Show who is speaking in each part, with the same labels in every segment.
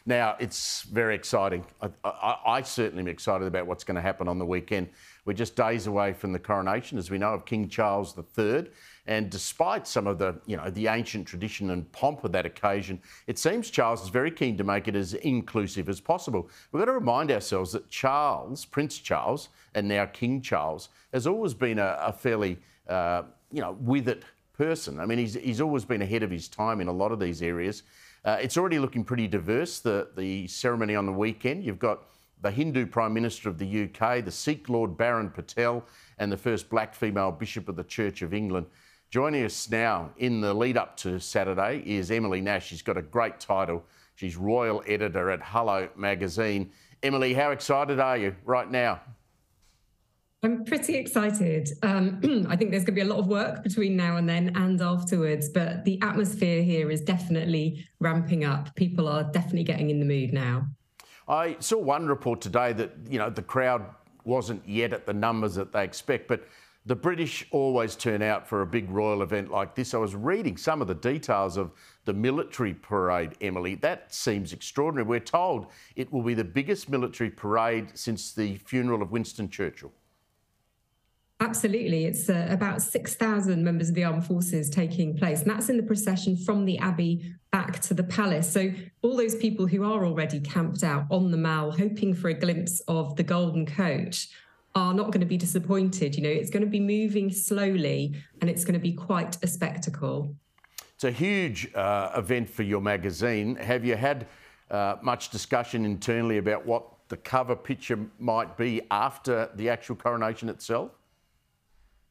Speaker 1: Now, it's very exciting. I certainly am excited about what's going to happen on the weekend. We're just days away from the coronation, as we know, of King Charles III. And despite some of the, the ancient tradition and pomp of that occasion, it seems Charles is very keen to make it as inclusive as possible. We've got to remind ourselves that Charles, Prince Charles, and now King Charles, has always been a fairly, withered person. I mean, he's always been ahead of his time in a lot of these areas. It's already looking pretty diverse, the ceremony on the weekend. You've got the Hindu Prime Minister of the UK, the Sikh Lord Baron Patel, and the first black female Bishop of the Church of England. Joining us now in the lead up to Saturday is Emily Nash. She's got a great title. She's Royal Editor at Hello magazine. Emily, how excited are you right now?
Speaker 2: I'm pretty excited. I think there's going to be a lot of work between now and then and afterwards, but the atmosphere here is definitely ramping up. People are definitely getting in the mood now.
Speaker 1: I saw one report today that, the crowd wasn't yet at the numbers that they expect, but the British always turn out for a big royal event like this. I was reading some of the details of the military parade, Emily. That seems extraordinary. We're told it will be the biggest military parade since the funeral of Winston Churchill.
Speaker 2: Absolutely. It's about 6,000 members of the armed forces taking place, and that's in the procession from the Abbey back to the palace. So all those people who are already camped out on the Mall, hoping for a glimpse of the golden coach, are not going to be disappointed. It's going to be moving slowly, and it's going to be quite a spectacle.
Speaker 1: It's a huge event for your magazine. Have you had much discussion internally about what the cover picture might be after the actual coronation itself?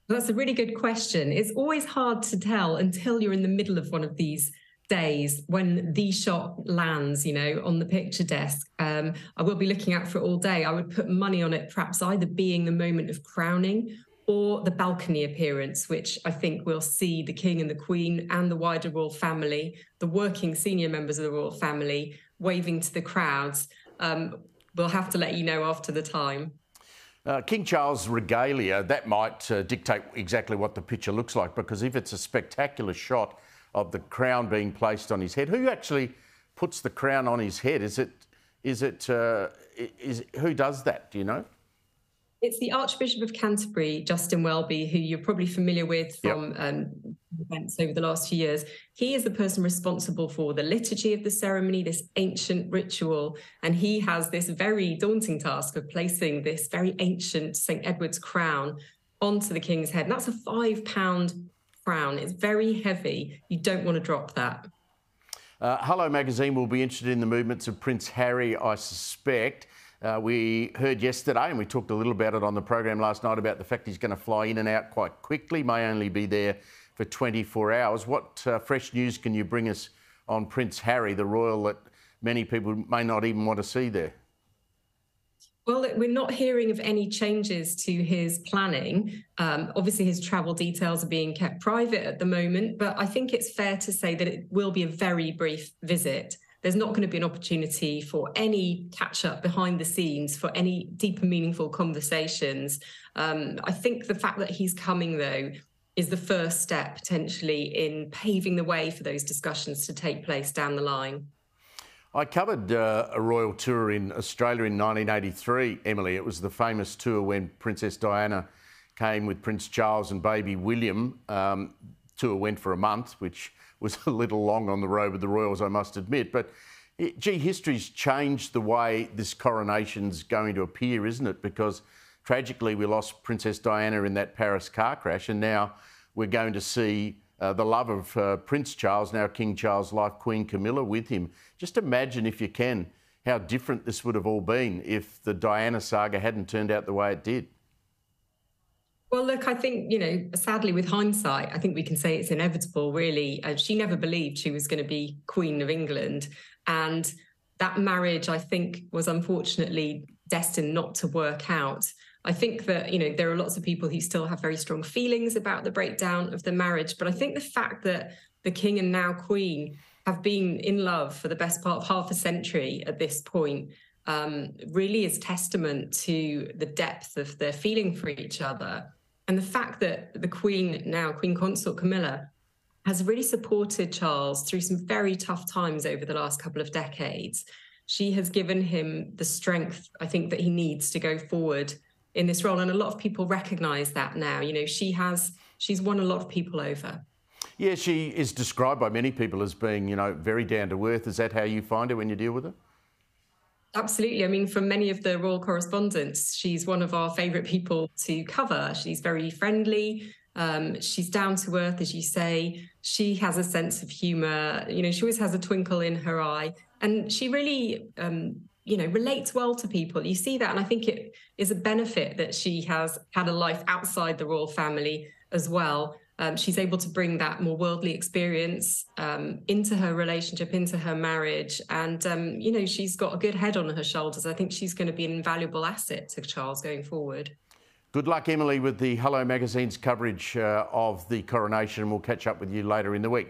Speaker 2: That's a really good question. It's always hard to tell until you're in the middle of one of these days when the shot lands, on the picture desk. I will be looking out for it all day. I would put money on it, perhaps either being the moment of crowning or the balcony appearance, which I think will see the King and the Queen and the wider royal family, the working senior members of the royal family, waving to the crowds. We'll have to let you know after the time.
Speaker 1: King Charles' regalia, that might dictate exactly what the picture looks like, because if it's a spectacular shot of the crown being placed on his head, who actually puts the crown on his head? Who does that? Do you know?
Speaker 2: It's the Archbishop of Canterbury, Justin Welby, who you're probably familiar with from events over the last few years. He is the person responsible for the liturgy of the ceremony, this ancient ritual, and he has this very daunting task of placing this very ancient St. Edward's crown onto the King's head. And that's a £5 crown. It's very heavy. You don't want to drop that.
Speaker 1: Hello magazine will be interested in the movements of Prince Harry, I suspect. We heard yesterday, and we talked a little about it on the program last night, about the fact he's going to fly in and out quite quickly, may only be there for 24 hours. What fresh news can you bring us on Prince Harry, the royal that many people may not even want to see there?
Speaker 2: Well, we're not hearing of any changes to his planning. Obviously, his travel details are being kept private at the moment, but I think it's fair to say that it will be a very brief visit. There's not going to be an opportunity for any catch-up behind the scenes, for any deeper, meaningful conversations. I think the fact that he's coming, though, is the first step, potentially, in paving the way for those discussions to take place down the line.
Speaker 1: I covered a royal tour in Australia in 1983, Emily. It was the famous tour when Princess Diana came with Prince Charles and baby William. Tour went for a month, which was a little long on the road with the royals, I must admit. But, history's changed the way this coronation's going to appear, isn't it? Because, tragically, we lost Princess Diana in that Paris car crash, and now we're going to see the love of Prince Charles, now King Charles' wife, Queen Camilla, with him. Just imagine, if you can, how different this would have all been if the Diana saga hadn't turned out the way it did.
Speaker 2: Well, look, I think, sadly, with hindsight, I think we can say it's inevitable, really. She never believed she was going to be Queen of England. And that marriage, I think, was unfortunately destined not to work out. I think that, there are lots of people who still have very strong feelings about the breakdown of the marriage. But I think the fact that the King and now Queen have been in love for the best part of half a century at this point really is testament to the depth of their feeling for each other. And the fact that the Queen now, Queen Consort Camilla, has really supported Charles through some very tough times over the last couple of decades. she has given him the strength, I think, that he needs to go forward in this role. And a lot of people recognise that now. You know, she's won a lot of people over.
Speaker 1: Yeah, she is described by many people as being, you know, very down to earth. Is that how you find her when you deal with her?
Speaker 2: Absolutely. I mean, from many of the royal correspondents, she's one of our favourite people to cover. She's very friendly. She's down to earth, as you say. She has a sense of humour. You know, she always has a twinkle in her eye. And she really, you know, relates well to people. You see that. And I think it is a benefit that she has had a life outside the royal family as well. She's able to bring that more worldly experience into her relationship, into her marriage. And, you know, she's got a good head on her shoulders. I think she's going to be an invaluable asset to Charles going forward.
Speaker 1: Good luck, Emily, with the Hello Magazine's coverage of the coronation. We'll catch up with you later in the week.